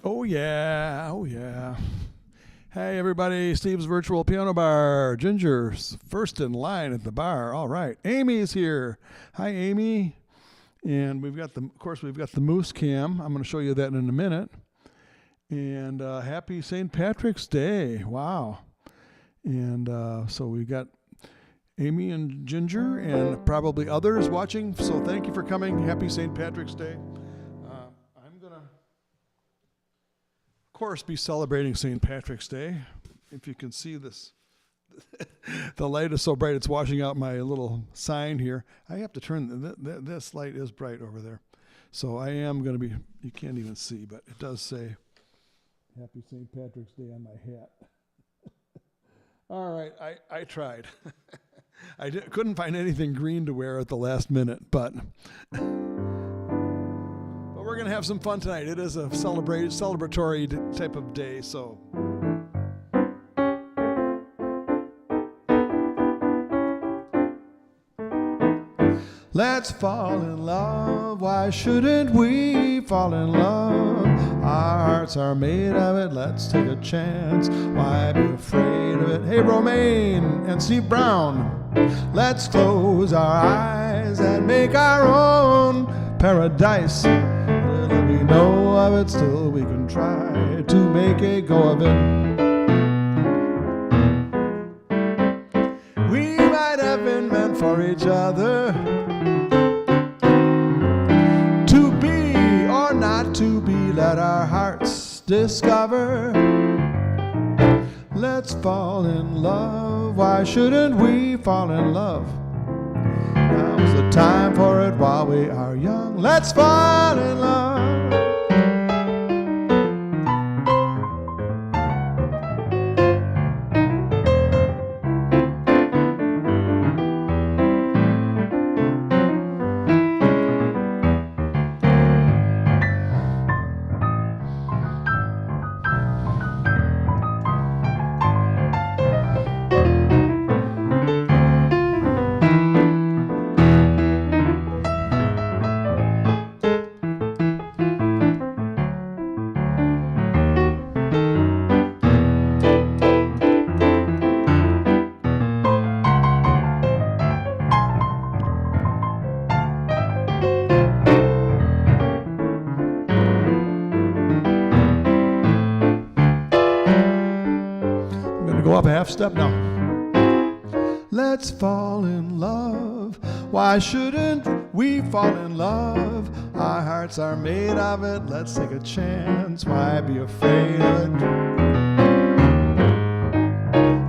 Oh yeah, oh yeah. Hey everybody, Steve's Virtual Piano Bar. Ginger's first in line at the bar. All right, Amy's here. Hi Amy. And we've got the Moose Cam. I'm going to show you that in a minute. And happy St. Patrick's Day. Wow. And so we've got Amy and Ginger and probably others watching. So thank you for coming. Happy St. Patrick's Day. I'm going to, of course, be celebrating St. Patrick's Day. If you can see this, the light is so bright it's washing out my little sign here. I have to turn, this light is bright over there. So I am going to be, you can't even see, but it does say Happy St. Patrick's Day on my hat. All right, I tried. I couldn't find anything green to wear at the last minute, but we're going to have some fun tonight. It is a celebratory type of day, so. Let's fall in love. Why shouldn't we fall in love? Our hearts are made of it. Let's take a chance. Why be afraid of it? Hey, Romaine and Steve Brown. Let's close our eyes and make our own paradise. Little we know of it, still we can try to make a go of it. We might have been meant for each other. To be or not to be, let our hearts discover. Let's fall in love. Why shouldn't we fall in love? Now's the time for it while we are young. Let's fall in love. half step now. Let's fall in love. Why shouldn't we fall in love? Our hearts are made of it. Let's take a chance. Why be afraid of it?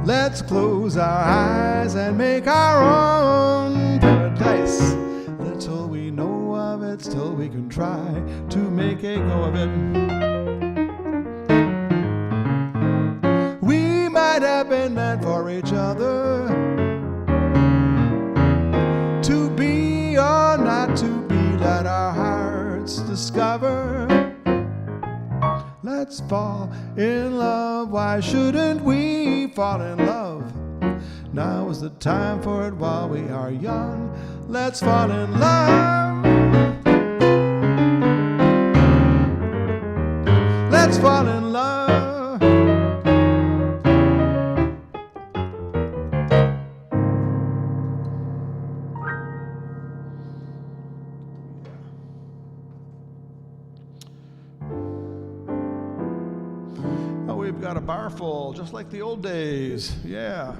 Let's close our eyes and make our own paradise. Little we know of it, still we can try to make a go of it. We might have been meant for each other, to be or not to be, let our hearts discover. Let's fall in love. Why shouldn't we fall in love? Now is the time for it while we are young. Let's fall in love. Let's fall in love. Oh, we've got a bar full, just like the old days. Yeah.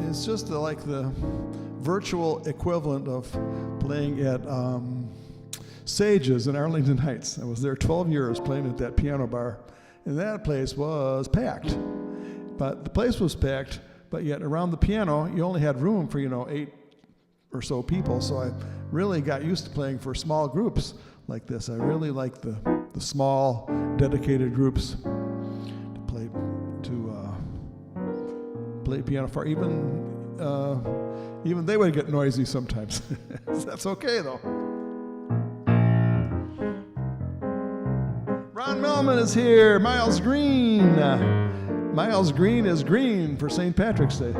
It's just like the virtual equivalent of playing at Sage's in Arlington Heights. I was there 12 years playing at that piano bar, and that place was packed. But the place was packed, but yet around the piano, you only had room for, 8 or so people. So I really got used to playing for small groups like this. I really like the small, dedicated groups to play piano for. Even they would get noisy sometimes. That's okay though. Ron Millman is here. Miles Green. Miles Green is green for St. Patrick's Day.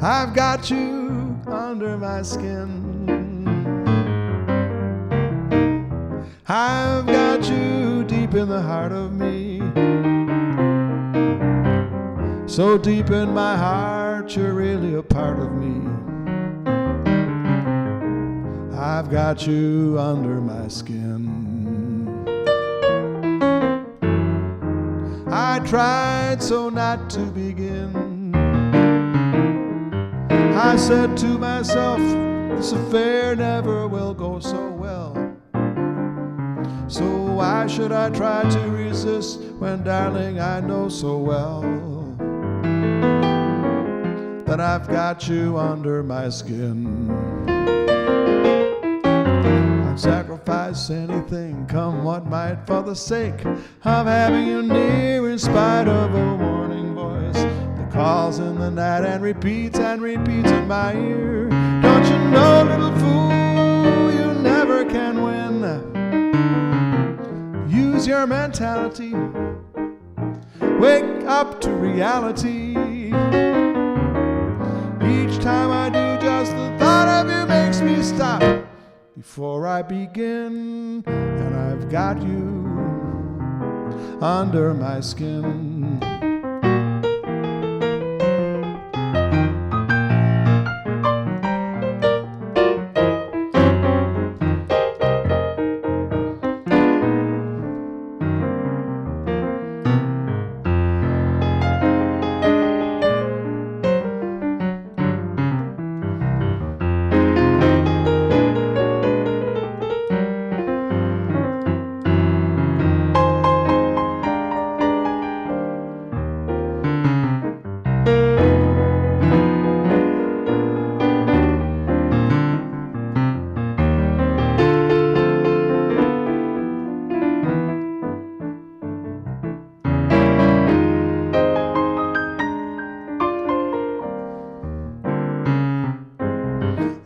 I've got you under my skin. I've got you deep in the heart of me. So deep in my heart, you're really a part of me. I've got you under my skin. I tried so not to begin. I said to myself, this affair never will go so well. So why should I try to resist when, darling, I know so well that I've got you under my skin. I'd sacrifice anything, come what might, for the sake of having you near, in spite of a warning voice that calls in the night and repeats in my ear. Don't you know, little fool, you never can win. Use your mentality, wake up to reality. Each time I do, just the thought of you makes me stop before I begin. And I've got you under my skin.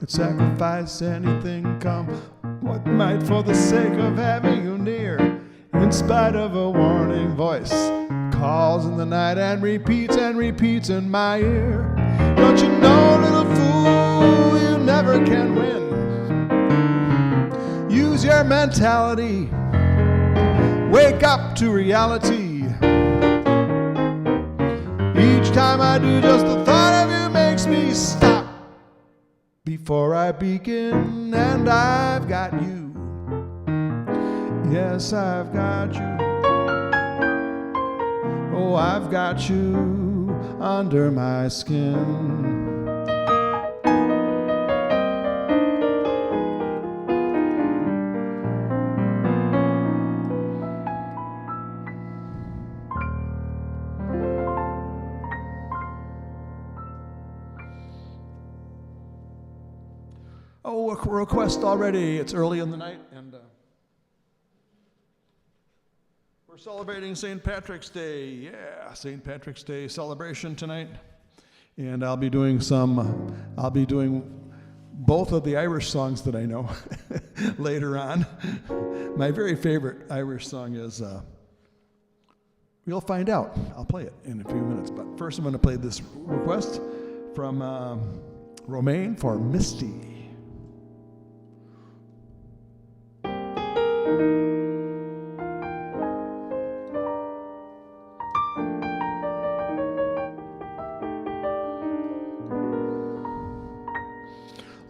I'd sacrifice anything, come what might, for the sake of having you near, in spite of a warning voice calls in the night and repeats in my ear. Don't you know, little fool, you never can win. Use your mentality, wake up to reality. Each time I do, just the thought of you makes me stop before I begin. And I've got you Yes, I've got you. Oh, I've got you under my skin. Oh, a request already. It's early in the night, and we're celebrating St. Patrick's Day. Yeah, St. Patrick's Day celebration tonight. And I'll be doing both of the Irish songs that I know later on. My very favorite Irish song is, We'll Find Out. I'll play it in a few minutes. But first I'm going to play this request from Romaine for Misty.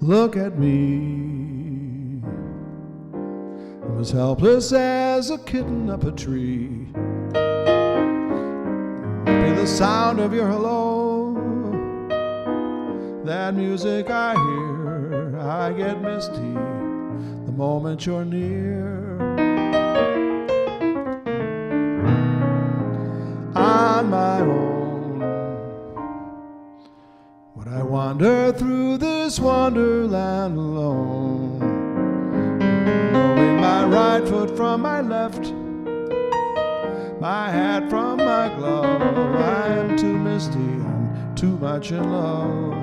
Look at me, I'm as helpless as a kitten up a tree. Be the sound of your hello, that music I hear, I get misty the moment you're near. On my own, would I wander through this wonderland alone, knowing my right foot from my left, my hat from my glove. I am too misty and too much in love.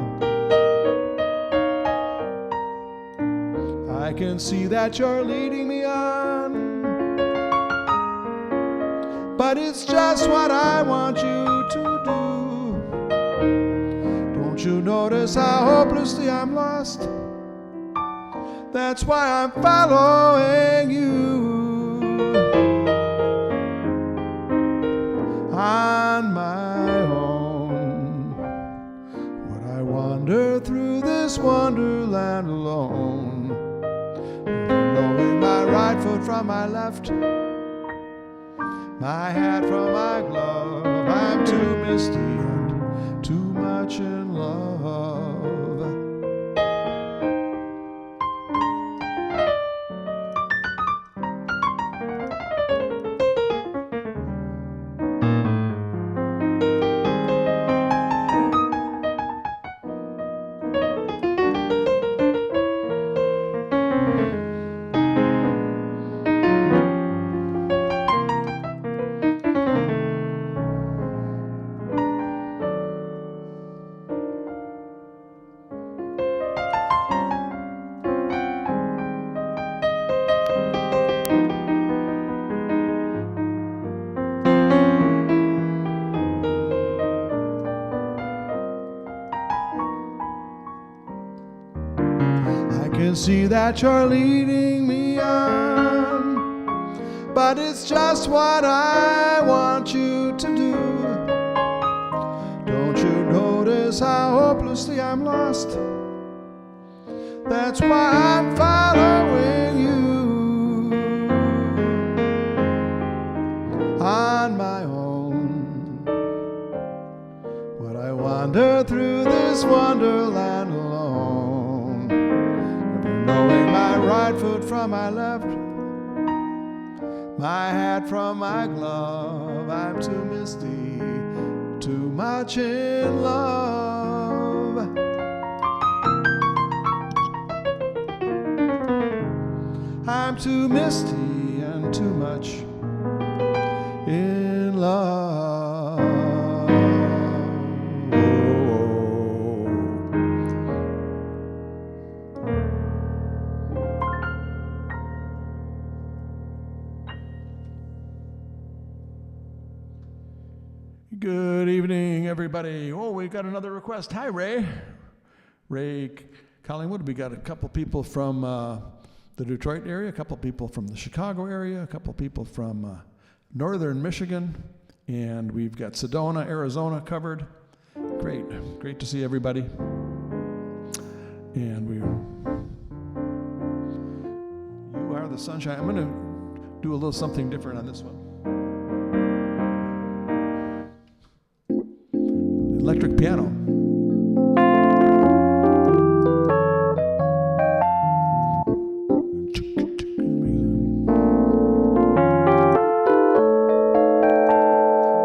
I can see that you're leading me on, but it's just what I want you to do. Don't you notice how hopelessly I'm lost? That's why I'm following you. On my own, would I wander through this wonderland alone, knowing my right foot from my left, my hat from my glove. I'm too misty and too much in love. I can see that you're leading me on, but it's just what I want you to do. Don't you notice how hopelessly I'm lost? That's why I'm following you. On my own, would I wander through this wonderland alone, knowing my right foot from my left, my hat from my glove. I'm too misty, too much in love. I'm too misty and too much in love. Good evening, everybody. Oh, we got another request. Hi, Ray. Ray Collingwood. We got a couple people from the Detroit area, a couple people from the Chicago area, a couple people from northern Michigan, and we've got Sedona, Arizona covered. Great. Great to see everybody. And you are the sunshine. I'm going to do a little something different on this one. Electric piano.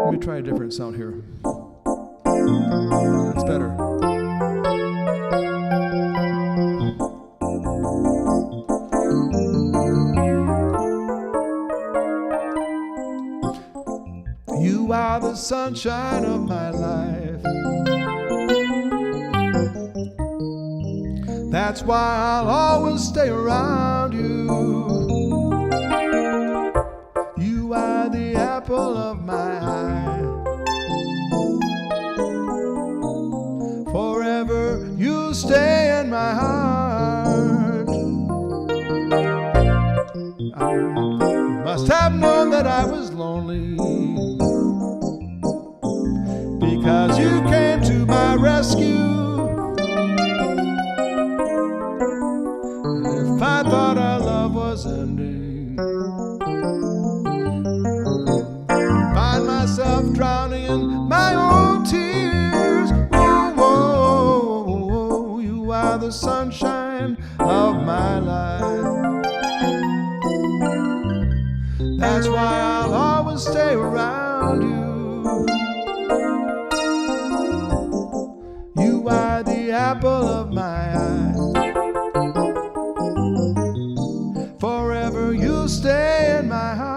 Let me try a different sound here. That's better. You are the sunshine of my life. That's why I'll always stay around you. You are the apple of my eye. Forever you stay in my heart. I must have known that I was lonely, because you came to my rescue. And if I thought our love was ending, I'd find myself drowning in my own tears. Oh, oh, oh, oh, you are the sunshine of my life. That's why I'll always stay around you. You are the apple of my eye. Forever you'll stay in my heart.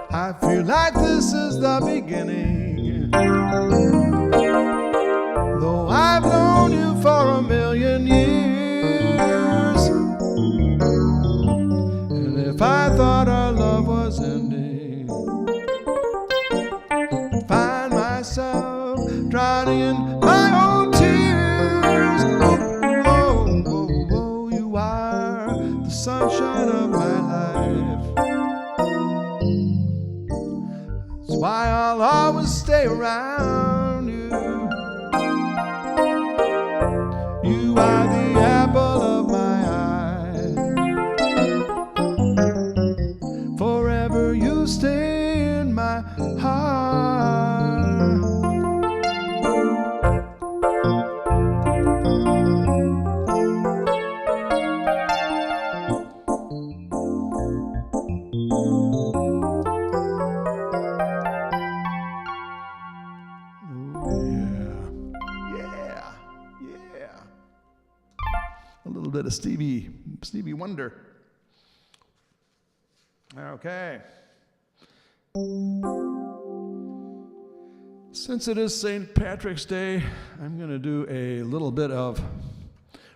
I feel like this is the beginning, though I've known you for a million years. And if I thought our love was ending, I'd find myself drowning in my own tears. Oh, oh, oh, oh, you are the sunshine of my life. That's why I'll always stay around you. You are the apple of my eye. Forever you stay in my heart. Yeah. A little bit of Stevie Wonder. Okay. Since it is St. Patrick's Day, I'm going to do a little bit of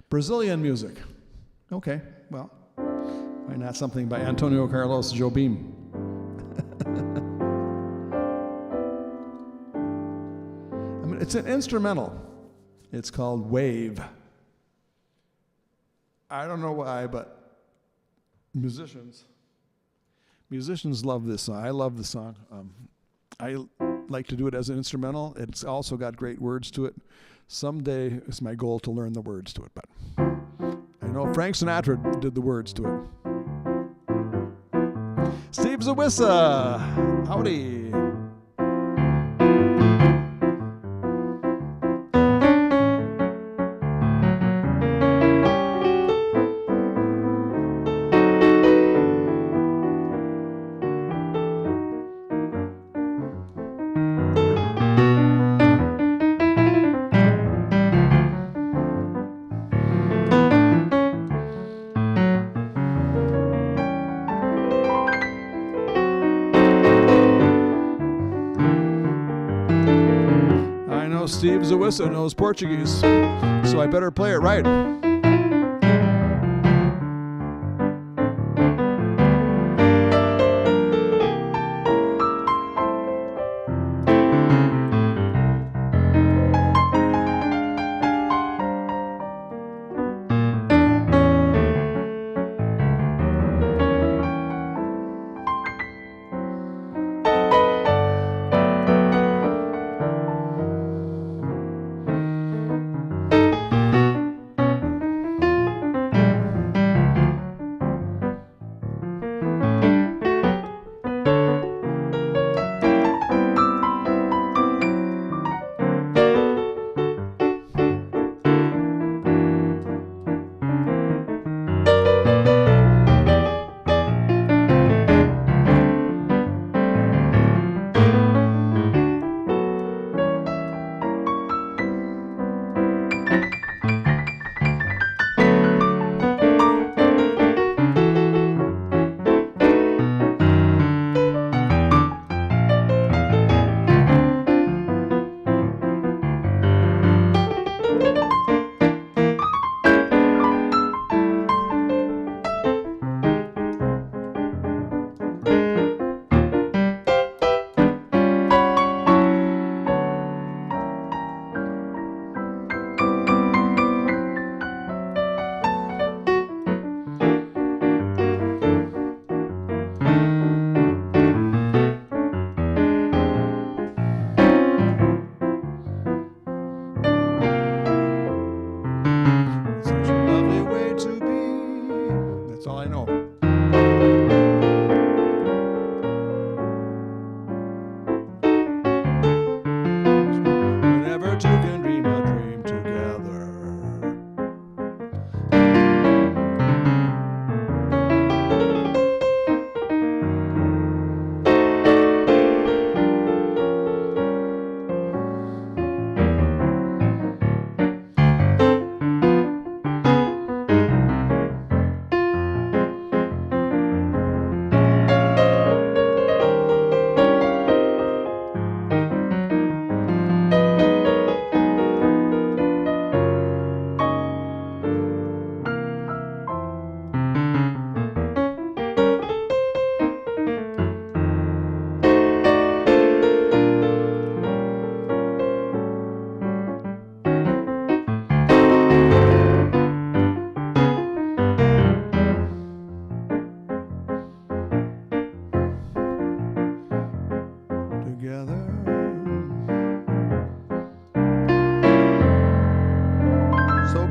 Brazilian music. Okay, well, why not something by Antonio Carlos Jobim? It's an instrumental. It's called Wave. I don't know why, but musicians love this song. I love the song. I like to do it as an instrumental. It's also got great words to it. Someday it's my goal to learn the words to it, but I know Frank Sinatra did the words to it. Steve Zawissa, howdy. know Steve Zawissa knows Portuguese, so I better play it right.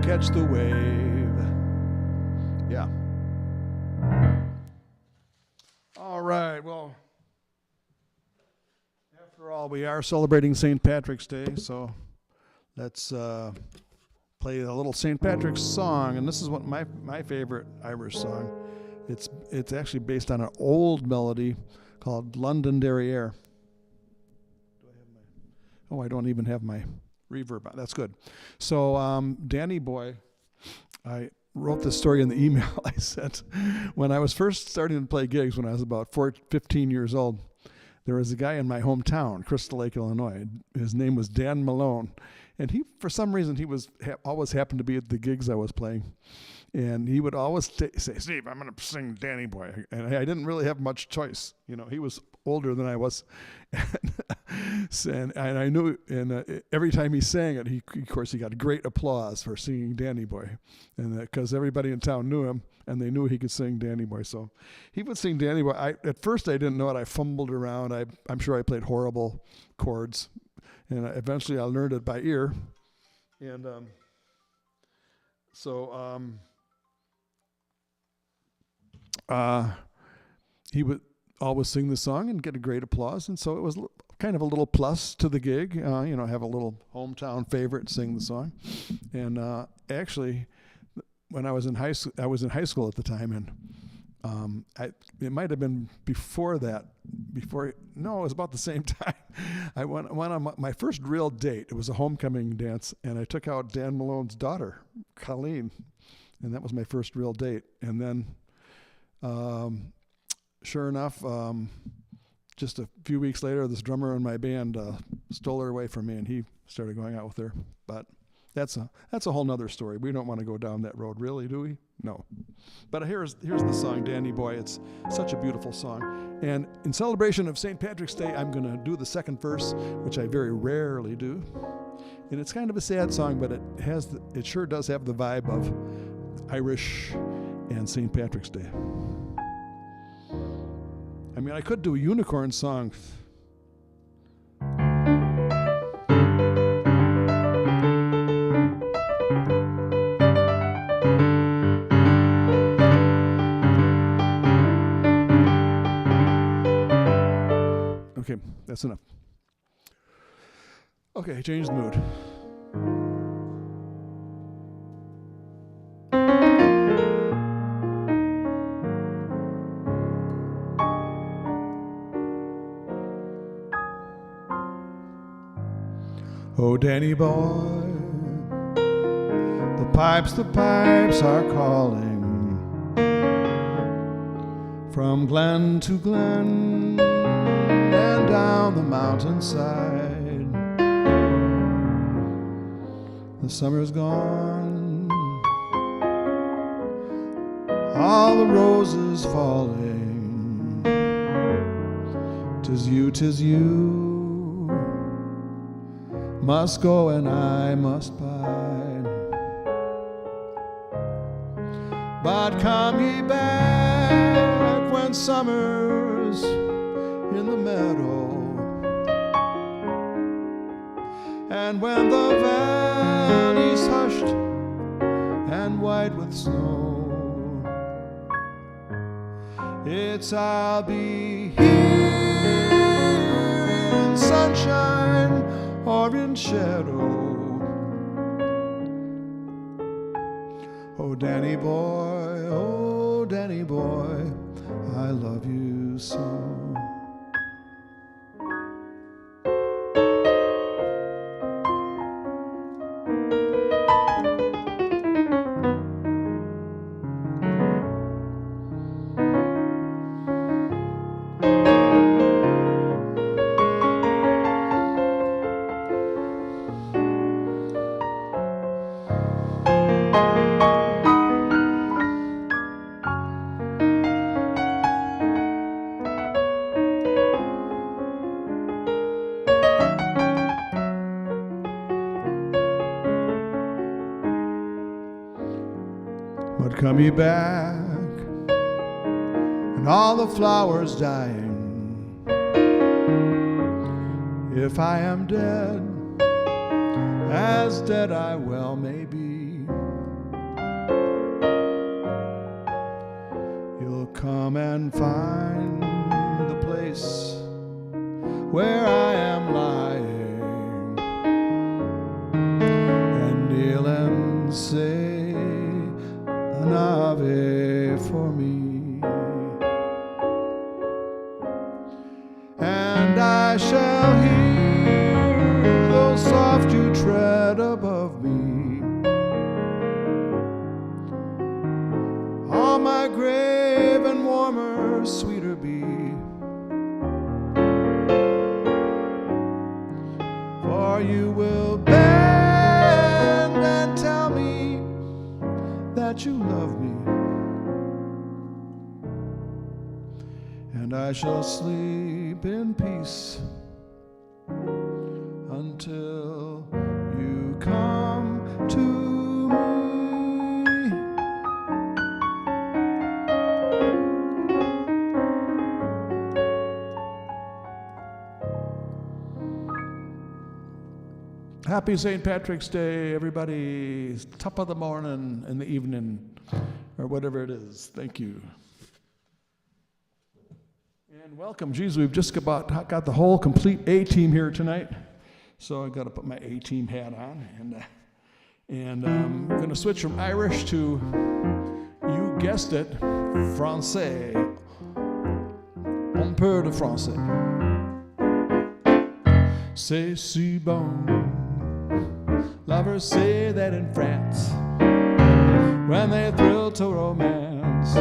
Catch the wave. Yeah. All right. Well, after all, we are celebrating St. Patrick's Day, so let's play a little St. Patrick's song. And this is what my favorite Irish song. It's actually based on an old melody called Londonderry Air. I don't even have my reverb on. That's good. So Danny Boy, I wrote this story in the email I sent. When I was first starting to play gigs when I was about 15 years old, there was a guy in my hometown, Crystal Lake, Illinois. His name was Dan Malone. And he, for some reason, he was always happened to be at the gigs I was playing. And he would always say, Steve, I'm going to sing Danny Boy. And I didn't really have much choice. You know, he was older than I was. And I knew, and every time he sang it, of course, he got great applause for singing Danny Boy. And because everybody in town knew him, and they knew he could sing Danny Boy. So he would sing Danny Boy. At first, I didn't know it. I fumbled around. I'm sure I played horrible chords. And eventually, I learned it by ear. And he would always sing the song and get a great applause, and so it was kind of a little plus to the gig. Have a little hometown favorite sing the song. And actually, when I was in high school, at the time, and it might have been before that. No, it was about the same time. I went on my first real date. It was a homecoming dance, and I took out Dan Malone's daughter, Colleen, and that was my first real date. And then, sure enough, just a few weeks later, this drummer in my band stole her away from me, and he started going out with her. But that's a whole nother story. We don't want to go down that road, really, do we? No. But here's the song, Danny Boy. It's such a beautiful song. And in celebration of St. Patrick's Day, I'm going to do the second verse, which I very rarely do. And it's kind of a sad song, but it sure does have the vibe of Irish and St. Patrick's Day. I mean, I could do a unicorn song. Okay, that's enough. Okay, change the mood. Oh, Danny boy, the pipes are calling from glen to glen and down the mountainside. The summer's gone, all the roses falling. 'Tis you must go and I must bide. But come ye back when summer's in the meadow, and when the valley's hushed and white with snow. I'll be here in sunshine or in shadow. Oh, Danny boy, I love you so. But come ye back, and all the flowers dying. If I am dead, as dead I well may be, you'll come and find the place where I am lying, and kneel and say an Ave for me, and I shall hear those soft you tread above me on my grave, and warmer, sweeter be, for you will bend and tell me that you love me, and I shall sleep in peace until you come to me. Happy St. Patrick's Day, everybody. Top of the morning, in the evening, or whatever it is. Thank you. And welcome. Geez, we've just about got the whole complete A-team here tonight. So I got to put my A-team hat on. And I'm going to switch from Irish to, you guessed it, Français. Un peu de français. C'est si bon. Lovers say that in France, when they thrill to romance,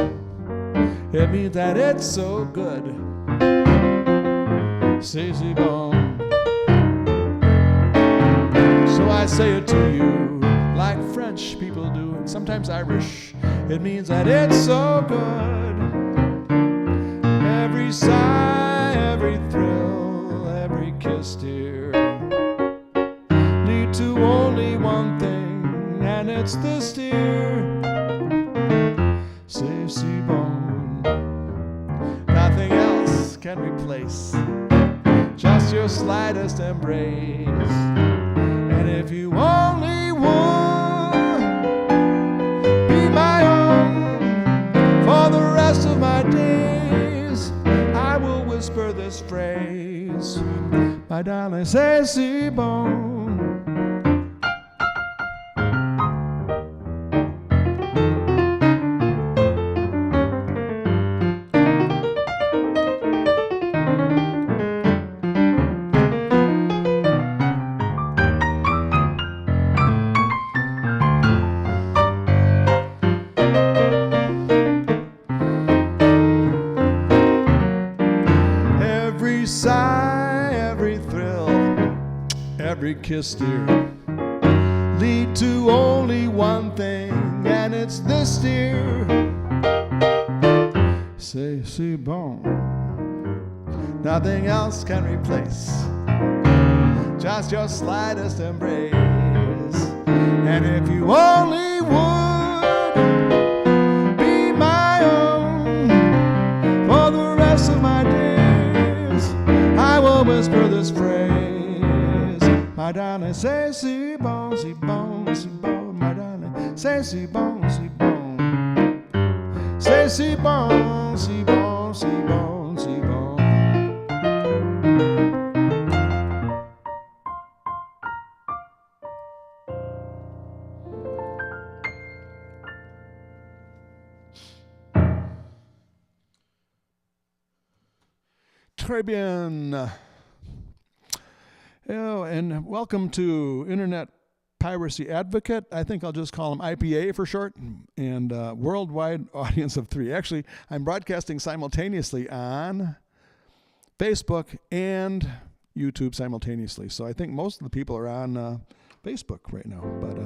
it means that it's so good. C'est si bon. So I say it to you like French people do, and sometimes Irish. It means that it's so good. Every sigh, every thrill, every kiss, dear, lead to only one thing, and it's this, dear. C'est si bon. Nothing else can replace just your slightest embrace. And if you only would be my own for the rest of my days, I will whisper this phrase, my darling, c'est si bon. Sigh, every thrill, every kiss, dear, lead to only one thing, and it's this, dear. C'est si bon. Nothing else can replace just your slightest embrace. And if you only would be my own for the rest of my days, I will whisper this phrase, my darling, c'est si bon, si bon, si bon, my darling, c'est si bon, si bon, c'est si bon, si bon, si bon, si bon. Très bien. Oh, and welcome to Internet Piracy Advocate. I think I'll just call him IPA for short. And worldwide audience of 3. Actually, I'm broadcasting simultaneously on Facebook and YouTube simultaneously. So I think most of the people are on Facebook right now. But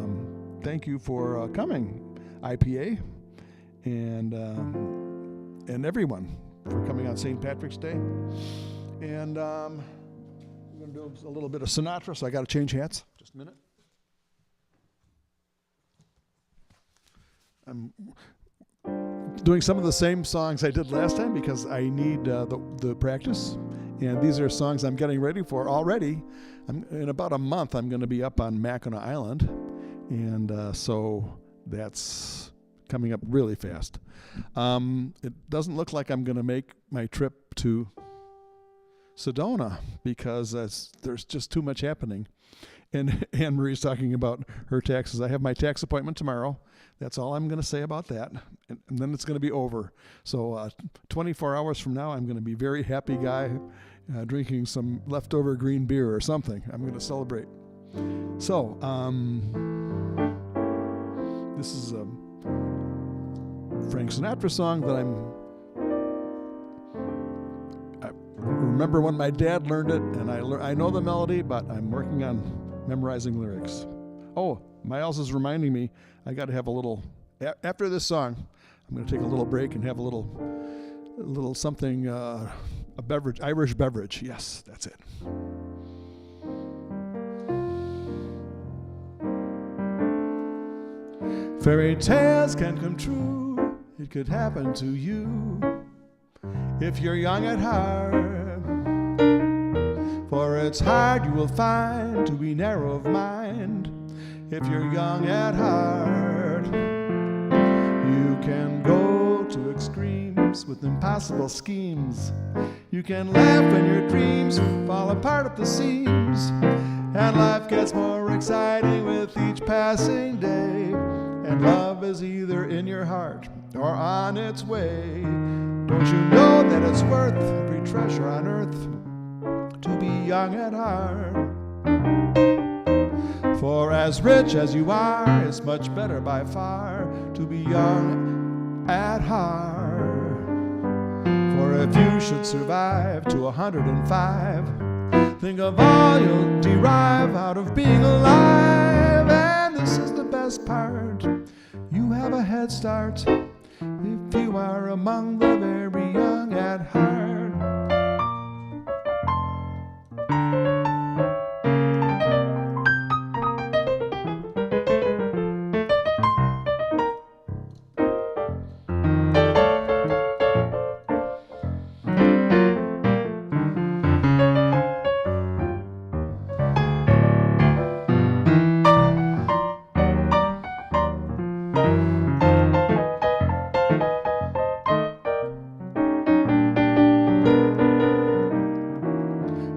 thank you for coming, IPA, and everyone, for coming on St. Patrick's Day. And I'm going to do a little bit of Sinatra, so I got to change hats. Just a minute. I'm doing some of the same songs I did last time because I need the practice. And these are songs I'm getting ready for already. In about a month, I'm going to be up on Mackinac Island. And so that's coming up really fast. It doesn't look like I'm going to make my trip to Sedona because there's just too much happening. And Anne Marie's talking about her taxes. I have my tax appointment tomorrow. That's all I'm going to say about that. And then it's going to be over. So 24 hours from now, I'm going to be a very happy guy drinking some leftover green beer or something. I'm going to celebrate. So this is a Frank Sinatra song that I remember when my dad learned it, and I know the melody, but I'm working on memorizing lyrics. Oh, Miles is reminding me I got to have a little, after this song, I'm going to take a little break and have a little something, a beverage, Irish beverage. Yes, that's it. Fairy tales can come true. It could happen to you if you're young at heart. For it's hard, you will find, to be narrow of mind if you're young at heart. You can go to extremes with impossible schemes. You can laugh when your dreams fall apart at the seams. And life gets more exciting with each passing day. And love is either in your heart or on its way. Don't you know that it's worth every treasure on earth to be young at heart? For as rich as you are, it's much better by far to be young at heart. For For if you should survive to 105, think of all you'll derive out of being alive. And this is the best part, you have a head start if you are among the very young at heart.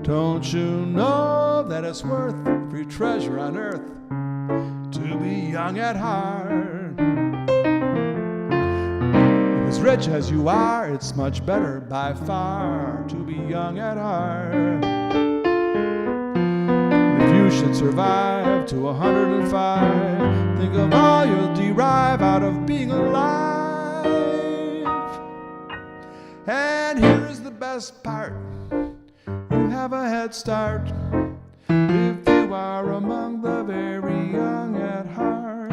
Don't you know that it's worth every treasure on earth to be young at heart? If as rich as you are, it's much better by far to be young at heart. And if you should survive to 105, think of all you'll derive out of being alive. And here's the best part, you have a head start if you are among the very young at heart.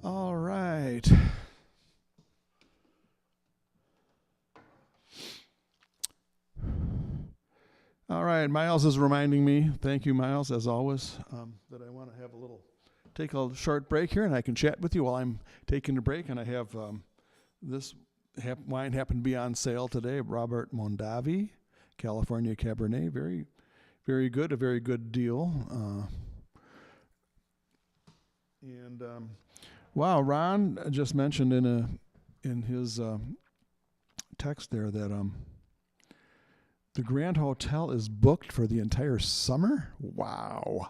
All right. All right, Miles is reminding me, thank you, Miles, as always, that I want to have take a short break here, and I can chat with you while I'm taking a break. And I have this wine happened to be on sale today, Robert Mondavi, California Cabernet, very, very good, a very good deal. Wow, Ron just mentioned in his text there that the Grand Hotel is booked for the entire summer? Wow.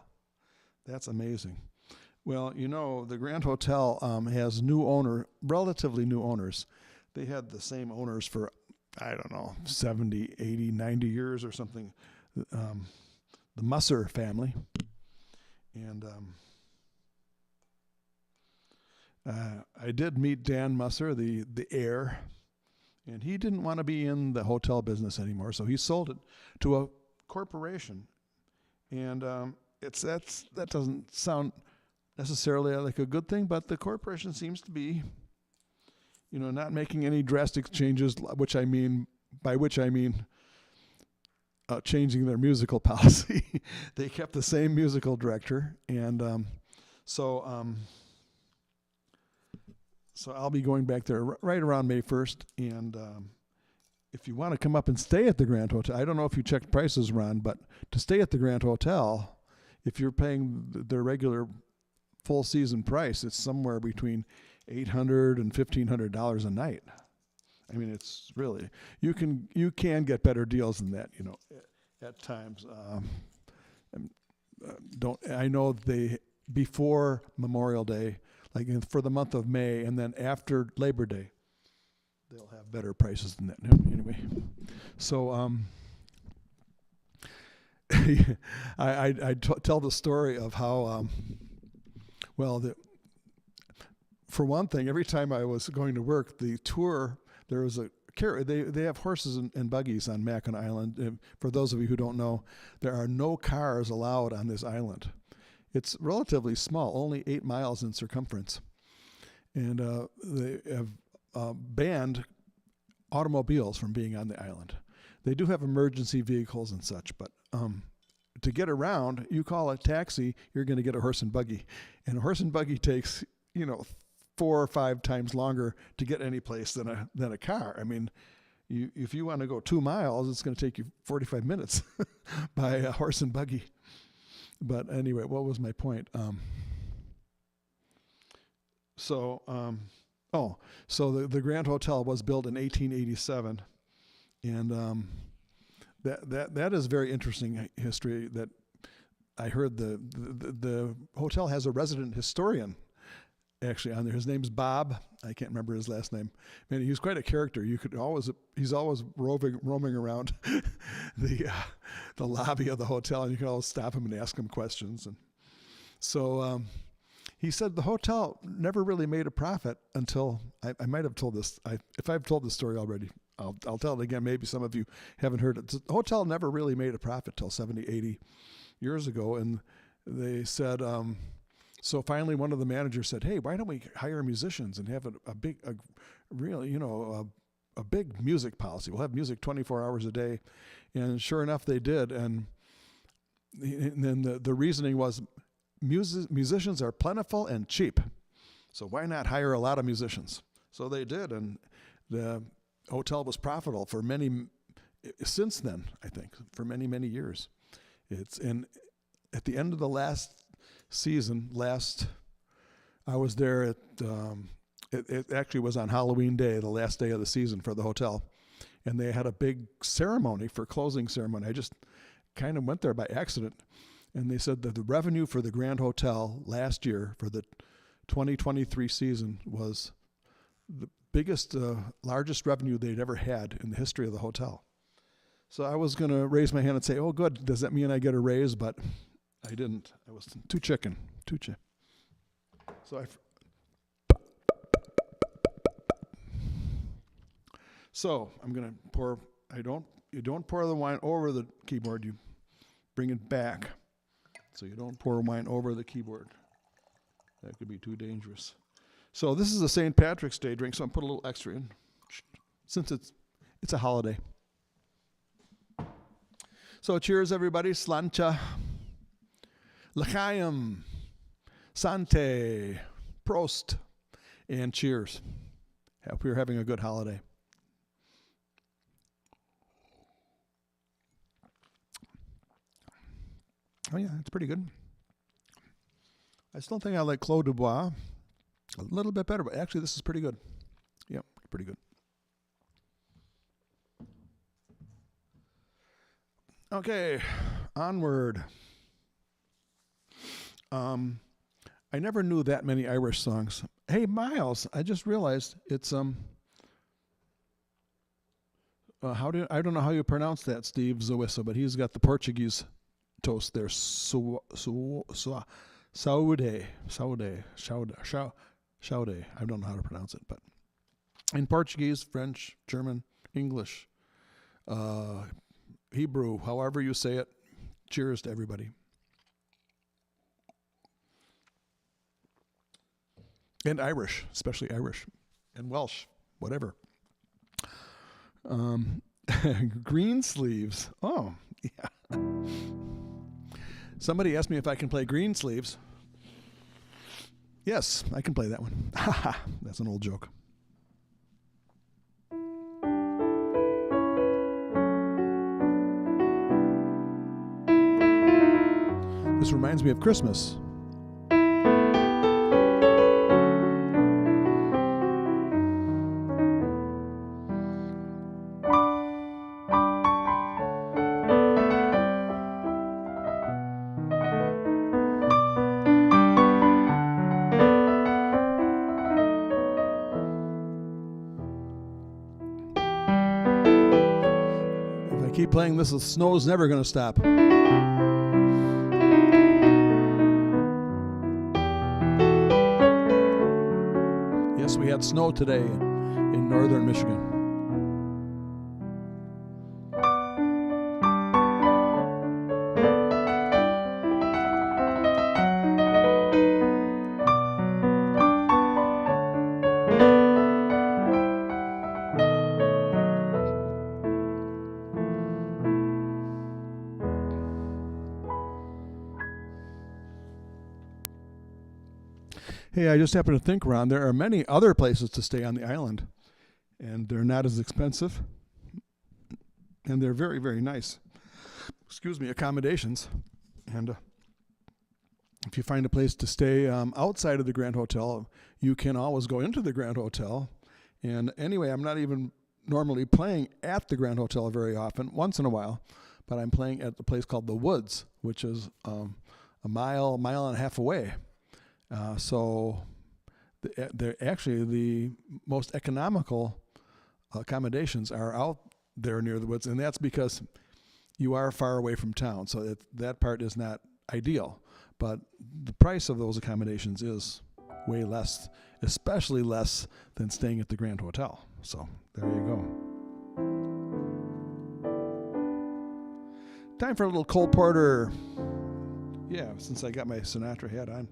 That's amazing. Well, you know, the Grand Hotel has relatively new owners. They had the same owners for, I don't know, 70, 80, 90 years or something. The Musser family. And I did meet Dan Musser, the heir. And he didn't want to be in the hotel business anymore, so he sold it to a corporation. And that doesn't sound necessarily like a good thing, but the corporation seems to be, not making any drastic changes, by which I mean changing their musical policy. They kept the same musical director, and So I'll be going back there right around May 1st, and if you want to come up and stay at the Grand Hotel, I don't know if you checked prices, Ron, but to stay at the Grand Hotel, if you're paying their regular full season price, it's somewhere between $800 and $1,500 a night. I mean, it's really, you can get better deals than that, at times. I know before Memorial Day, like for the month of May, and then after Labor Day, they'll have better prices than that. Anyway, so I tell the story of how, for one thing, every time I was going to work, the tour, there was they have horses and buggies on Mackinac Island. And for those of you who don't know, there are no cars allowed on this island. It's relatively small, only 8 miles in circumference. And they have banned automobiles from being on the island. They do have emergency vehicles and such, but to get around, you call a taxi, you're going to get a horse and buggy. And a horse and buggy takes, 4 or 5 times longer to get any place than a car. I mean, if you want to go 2 miles, it's going to take you 45 minutes by a horse and buggy. But anyway, what was my point? So the Grand Hotel was built in 1887, and that is very interesting history. That I heard the hotel has a resident historian actually on there. His name's Bob. I can't remember his last name. Man, he was quite a character. He's always roaming around the lobby of the hotel, and you can always stop him and ask him questions. And so he said the hotel never really made a profit until I might have told this. If I've told this story already, I'll tell it again. Maybe some of you haven't heard it. The hotel never really made a profit till 70, 80 years ago, and they said. So finally, one of the managers said, "Hey, why don't we hire musicians and have a big music policy? We'll have music 24 hours a day." And sure enough, they did. And then the reasoning was, musicians are plentiful and cheap, so why not hire a lot of musicians? So they did, and the hotel was profitable for since then, I think, for many years. And at the end of the last season, I was there at it actually was on Halloween Day, the last day of the season for the hotel, and they had a big ceremony for closing ceremony. I just kind of went there by accident, and they said that the revenue for the Grand Hotel last year for the 2023 season was the biggest, largest revenue they'd ever had in the history of the hotel. So I was going to raise my hand and say, "Oh, good. Does that mean I get a raise?" But I didn't. I was too chicken. So I'm gonna pour. You don't pour the wine over the keyboard. You bring it back. So you don't pour wine over the keyboard. That could be too dangerous. So this is a St. Patrick's Day drink. So I'm put a little extra in, since it's a holiday. So cheers, everybody. Slancha. L'chaim, Sante, Prost, and cheers. Hope you're having a good holiday. Oh yeah, it's pretty good. I still think I like Clos du Bois a little bit better, but actually this is pretty good. Yep, pretty good. Okay, onward. I never knew that many Irish songs. Hey, Miles, I just realized it's I don't know how you pronounce that, Steve Zawissa, but he's got the Portuguese toast there. Saude. I don't know how to pronounce it, but in Portuguese, French, German, English, Hebrew, however you say it, cheers to everybody. And Irish, especially Irish, and Welsh, whatever. Green Sleeves. Oh, yeah. Somebody asked me if I can play Green Sleeves. Yes, I can play that one. Haha, that's an old joke. This reminds me of Christmas. Keep playing this, the snow's never going to stop. Yes, we had snow today in northern Michigan. Hey, I just happened to think, Ron, there are many other places to stay on the island, and they're not as expensive, and they're very, very nice. Accommodations. And if you find a place to stay outside of the Grand Hotel, you can always go into the Grand Hotel. And anyway, I'm not even normally playing at the Grand Hotel very often, once in a while, but I'm playing at the place called The Woods, which is a mile and a half away. So they're actually the most economical accommodations are out there near the woods, and that's because you are far away from town, so that part is not ideal. But the price of those accommodations is way less, especially less than staying at the Grand Hotel. So there you go. Time for a little Cole Porter. Yeah, since I got my Sinatra hat on.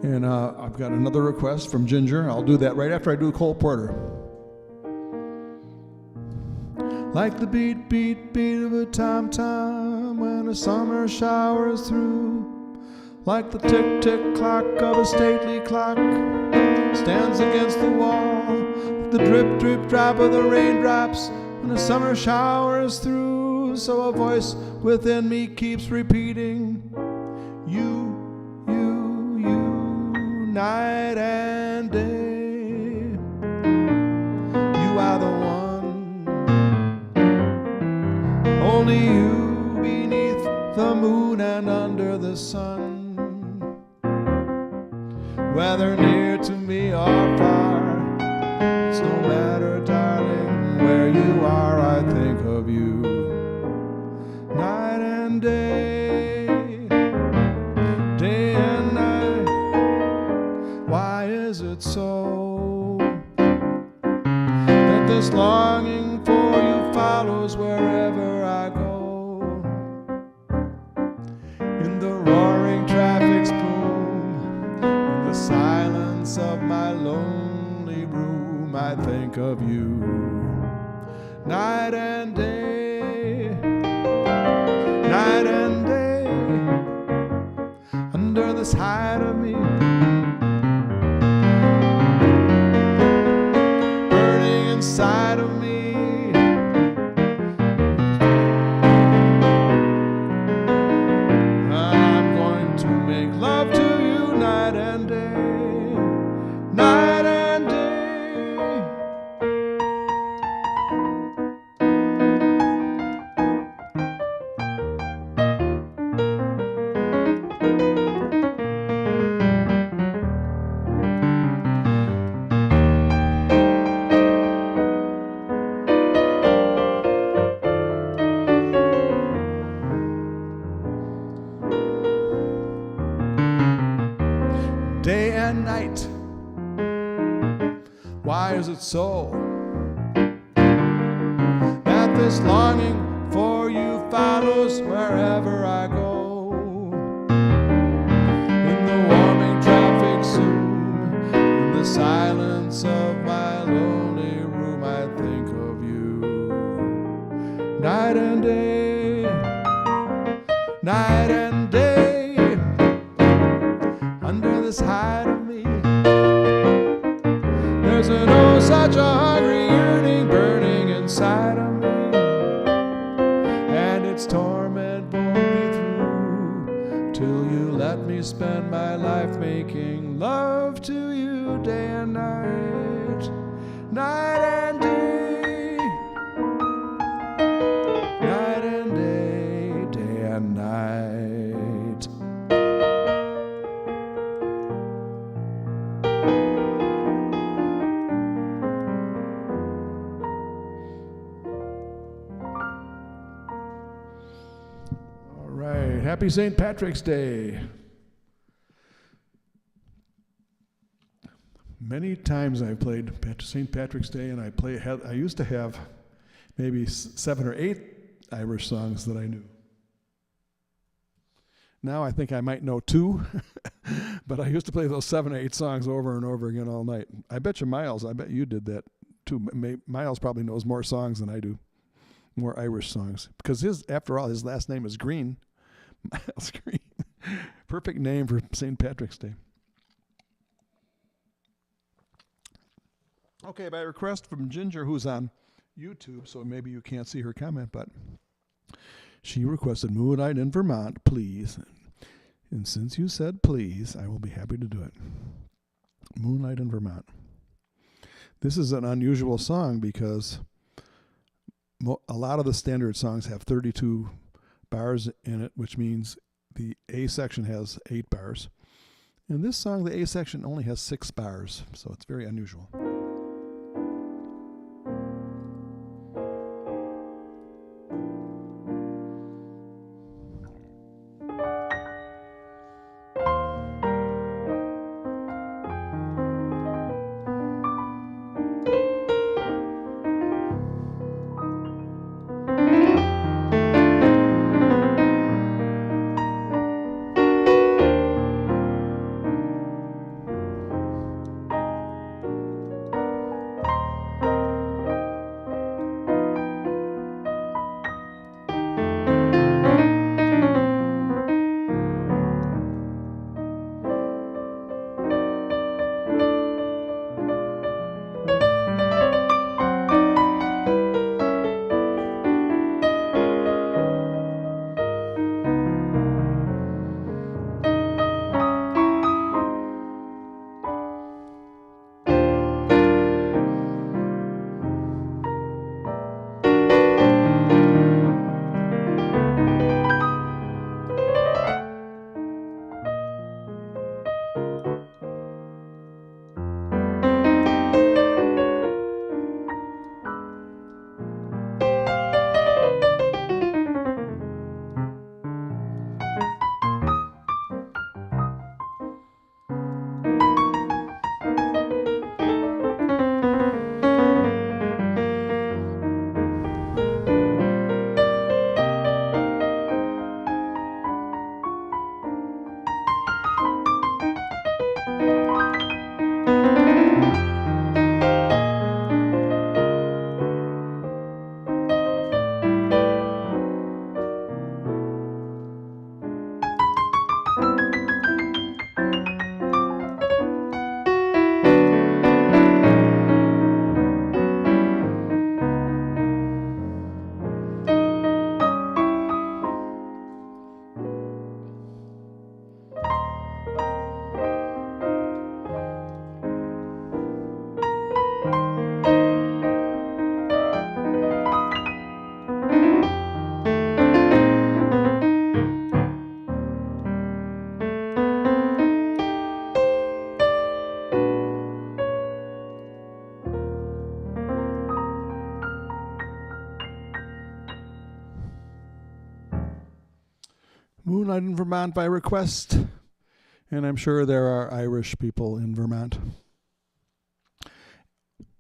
And I've got another request from Ginger. I'll do that right after I do Cole Porter. Like the beat, beat, beat of a tom-tom when a summer shower is through. Like the tick, tick clock of a stately clock stands against the wall. The drip, drip, drop of the raindrops when a summer shower is through. So a voice within me keeps repeating, you, night and day. You are the one, only you beneath the moon and under the sun. Whether near to me or far, it's no matter, darling, where you are, I think of you night and day, day and night. Why is it so that this longing for you follows wherever I go? In the roaring traffic's boom, in the silence of my lonely room, I think of you night and day, night and day, under this hide of me. Inside of me, I'm going to make love to you night and day, night and day. Day and night. Why is it so that this longing for you follows wherever I go? In the warming traffic zoom, in the silence of my lonely room, I think of you night and day, night and day. Under this hide of me, there's an oh such a hungry yearning burning inside of me, and its torment won't be through till you let me spend my life making love to you day and night, night and day, night and day, day and night. Happy St. Patrick's Day. Many times I've played St. Patrick's Day, and I used to have maybe 7 or 8 Irish songs that I knew. Now I think I might know 2, but I used to play those 7 or 8 songs over and over again all night. I bet you Miles, I bet you did that too. Miles probably knows more songs than I do, more Irish songs, because after all, his last name is Green. Miles Green. Perfect name for St. Patrick's Day. Okay, by request from Ginger, who's on YouTube, so maybe you can't see her comment, but she requested Moonlight in Vermont, please. And since you said please, I will be happy to do it. Moonlight in Vermont. This is an unusual song because a lot of the standard songs have 32 bars in it, which means the A section has 8 bars. In this song, the A section only has 6 bars, so it's very unusual. Moonlight in Vermont by request, and I'm sure there are Irish people in Vermont.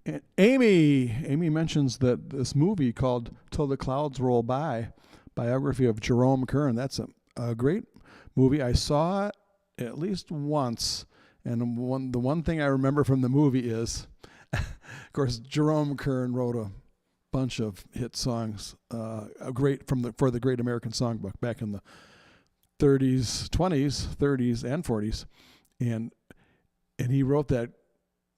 And Amy mentions that this movie called Till the Clouds Roll By, biography of Jerome Kern. That's a great movie. I saw it at least once, and the one thing I remember from the movie is, of course, Jerome Kern wrote a bunch of hit songs, for the Great American Songbook back in the 30s, 30s, and 40s, and he wrote that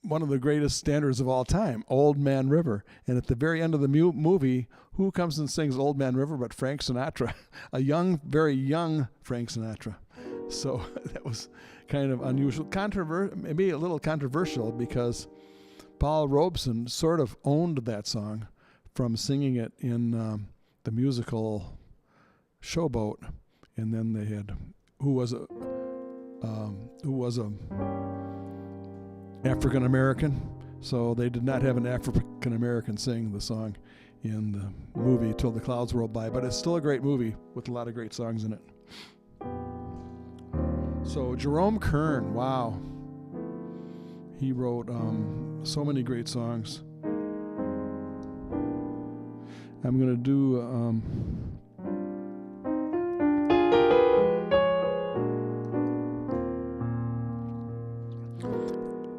one of the greatest standards of all time, Old Man River. And at the very end of the movie, who comes and sings Old Man River but Frank Sinatra, very young Frank Sinatra. So that was kind of unusual, maybe a little controversial, because Paul Robeson sort of owned that song from singing it in the musical Showboat. And then they had who was a African American, so they did not have an African American sing the song in the movie Till the Clouds Roll By, but it's still a great movie with a lot of great songs in it. So Jerome Kern, wow, he wrote so many great songs. I'm gonna do.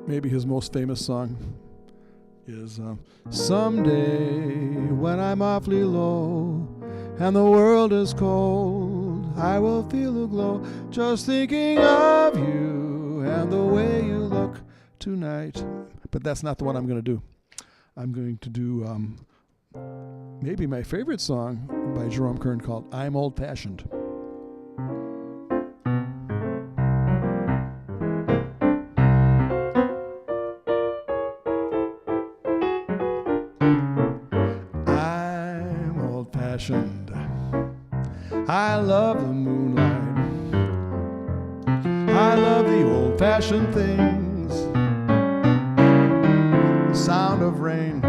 Maybe his most famous song is Someday when I'm awfully low and the world is cold, I will feel a glow just thinking of you and the way you look tonight. But that's not the one I'm going to do. I'm going to do maybe my favorite song by Jerome Kern called I'm Old Fashioned. old-fashioned. I love the moonlight. I love the old-fashioned things. The sound of rain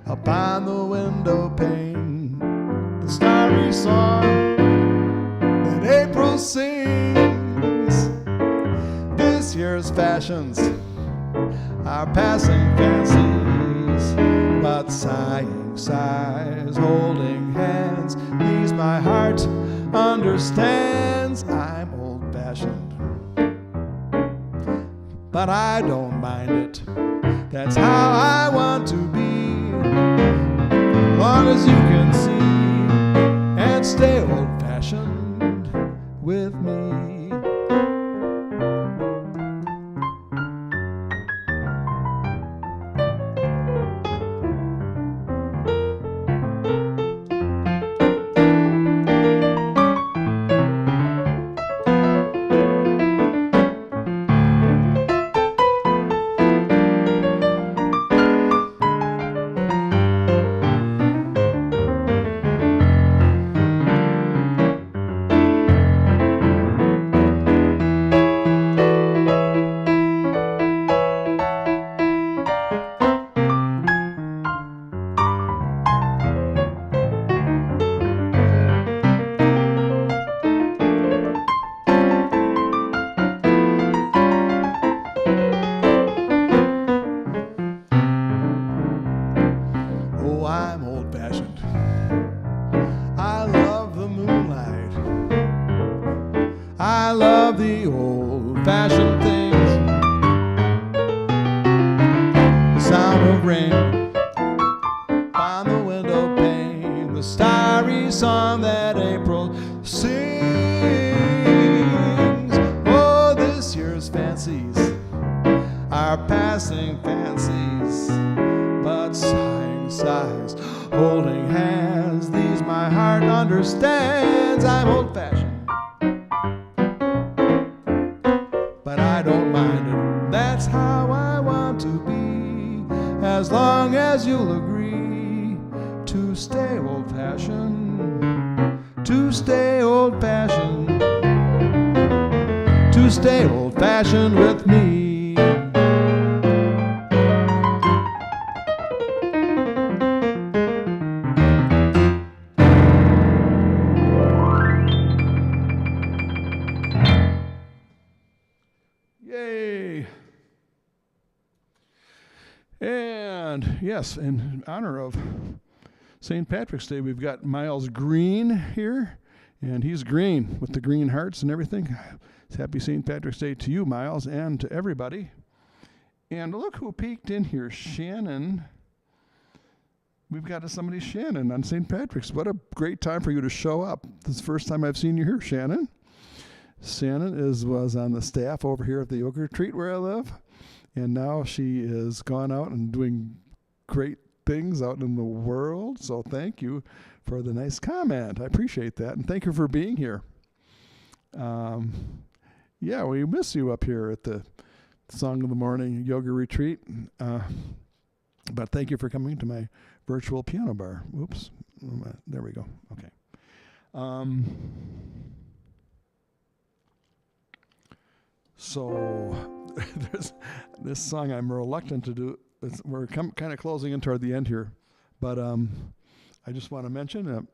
upon the window pane. The starry song that April sings. This year's fashions are passing fancies, but sighing sighs, holding hands, these my heart understands. I'm old-fashioned, but I don't mind it. That's how I want to be, long as you can see and stay old-fashioned with me. I love the old-fashioned things. The sound of rain on the window pane. The starry song that April sings. Oh, this year's fancies are passing fancies, but sighing sighs, holding hands, these my heart understands. I'm old-fashioned, but I don't mind it. That's how I want to be, as long as you'll agree to stay old-fashioned, to stay old-fashioned, to stay old-fashioned with me. Yay! And yes, in honor of St. Patrick's Day, we've got Miles Green here, and he's green with the green hearts and everything. Happy St. Patrick's Day to you, Miles, and to everybody. And look who peeked in here, Shannon. We've got somebody, Shannon, on St. Patrick's. What a great time for you to show up. This is the first time I've seen you here, Shannon. Shannon was on the staff over here at the Yoga Retreat where I live, and now she is gone out and doing great things out in the world. So thank you for the nice comment. I appreciate that, and thank you for being here. Yeah, we miss you up here at the Song of the Morning Yoga Retreat, but thank you for coming to my virtual piano bar. Oops, there we go. Okay. So there's this song I'm reluctant to do. We're kind of closing in toward the end here, but I just want to mention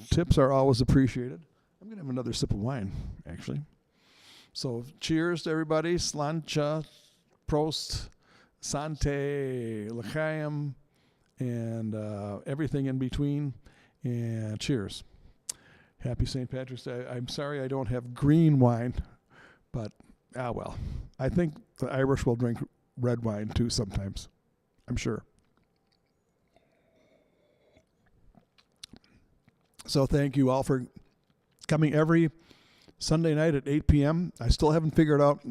tips are always appreciated. I'm going to have another sip of wine, actually. So cheers to everybody. Slancha, Prost, Sante, L'chaim, and everything in between. And cheers. Happy St. Patrick's Day. I'm sorry I don't have green wine, but well. I think the Irish will drink red wine too sometimes. I'm sure. So thank you all for coming every Sunday night at 8 p.m. I still haven't figured out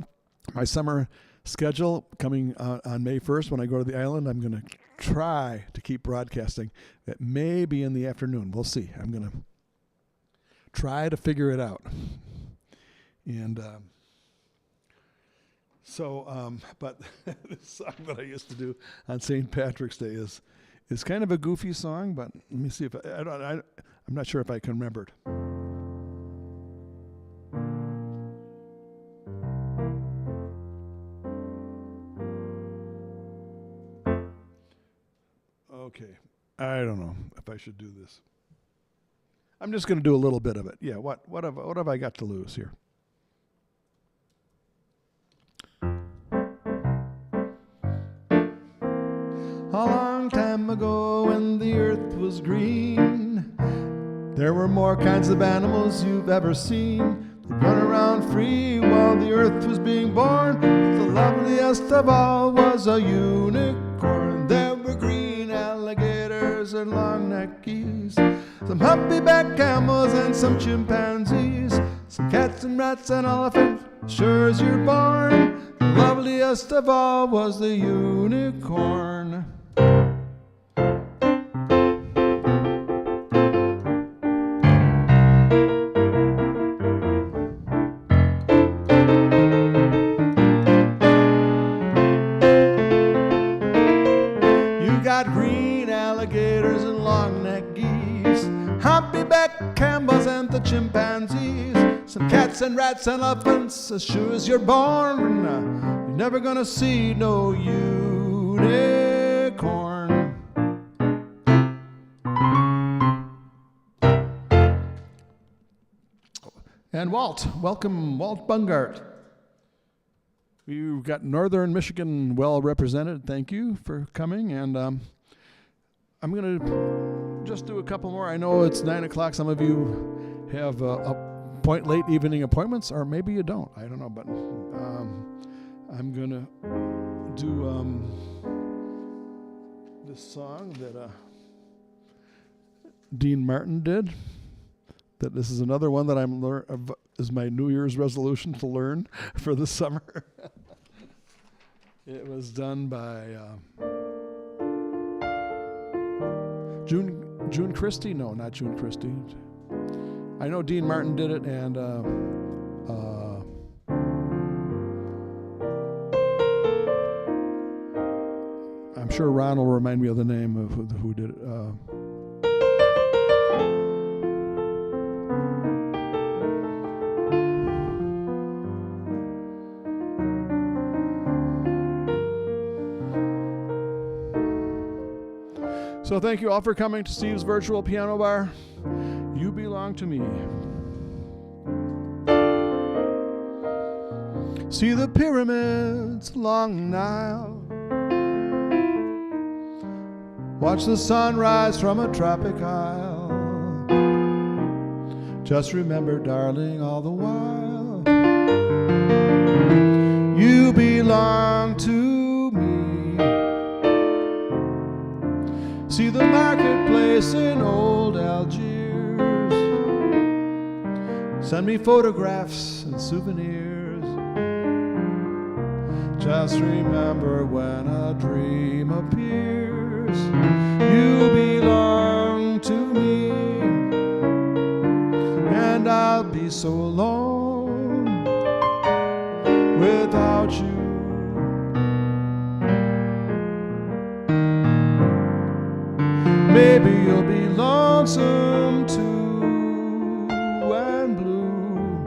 my summer schedule coming on May 1st when I go to the island. I'm going to try to keep broadcasting. That may be in the afternoon. We'll see. I'm going to try to figure it out. And but this song that I used to do on St. Patrick's Day is It's kind of a goofy song, but let me see if I'm not sure if I can remember it. Okay, I don't know if I should do this. I'm just going to do a little bit of it. Yeah, what have I got to lose here? A long time ago when the earth was green, there were more kinds of animals you've ever seen. They'd run around free while the earth was being born. The loveliest of all was a unicorn. There were green alligators and long-necked geese, some humpy-backed camels and some chimpanzees, some cats and rats and elephants, sure as you're born. The loveliest of all was the unicorn. Green alligators and long-necked geese, humpy-backed camels and the chimpanzees, some cats and rats and elephants, as sure as you're born. You're never gonna see no unicorn. And welcome Walt Bungart. We've got Northern Michigan well represented. Thank you for coming. And I'm going to just do a couple more. I know it's 9 o'clock. Some of you have late evening appointments, or maybe you don't. I don't know. But I'm going to do this song that Dean Martin did. That this is another one that is my New Year's resolution to learn for the summer. It was done by June Christie. No, not June Christie. I know Dean Martin did it, and I'm sure Ron will remind me of the name of who did it. So thank you all for coming to Steve's Virtual Piano Bar. You belong to me. See the pyramids along the Nile. Watch the sunrise from a tropic isle. Just remember, darling, all the while, you belong to me. See the marketplace in old Algiers. Send me photographs and souvenirs. Just remember, when a dream appears, you belong to me. And I'll be so alone without you. Maybe you'll be lonesome too and blue.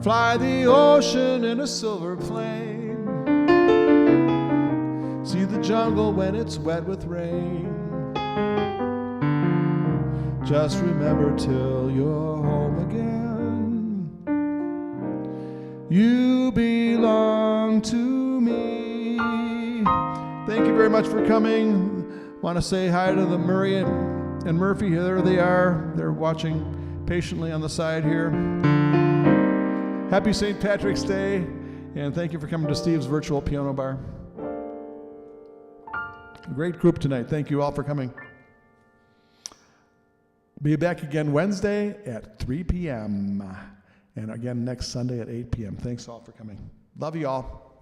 Fly the ocean in a silver plane. See the jungle when it's wet with rain. Just remember, till you're home again, you belong to me. Thank you very much for coming. Want to say hi to the Murray and Murphy. There they are. They're watching patiently on the side here. Happy St. Patrick's Day, and thank you for coming to Steve's Virtual Piano Bar. A great group tonight. Thank you all for coming. Be back again Wednesday at 3 p.m. and again next Sunday at 8 p.m. Thanks all for coming. Love you all.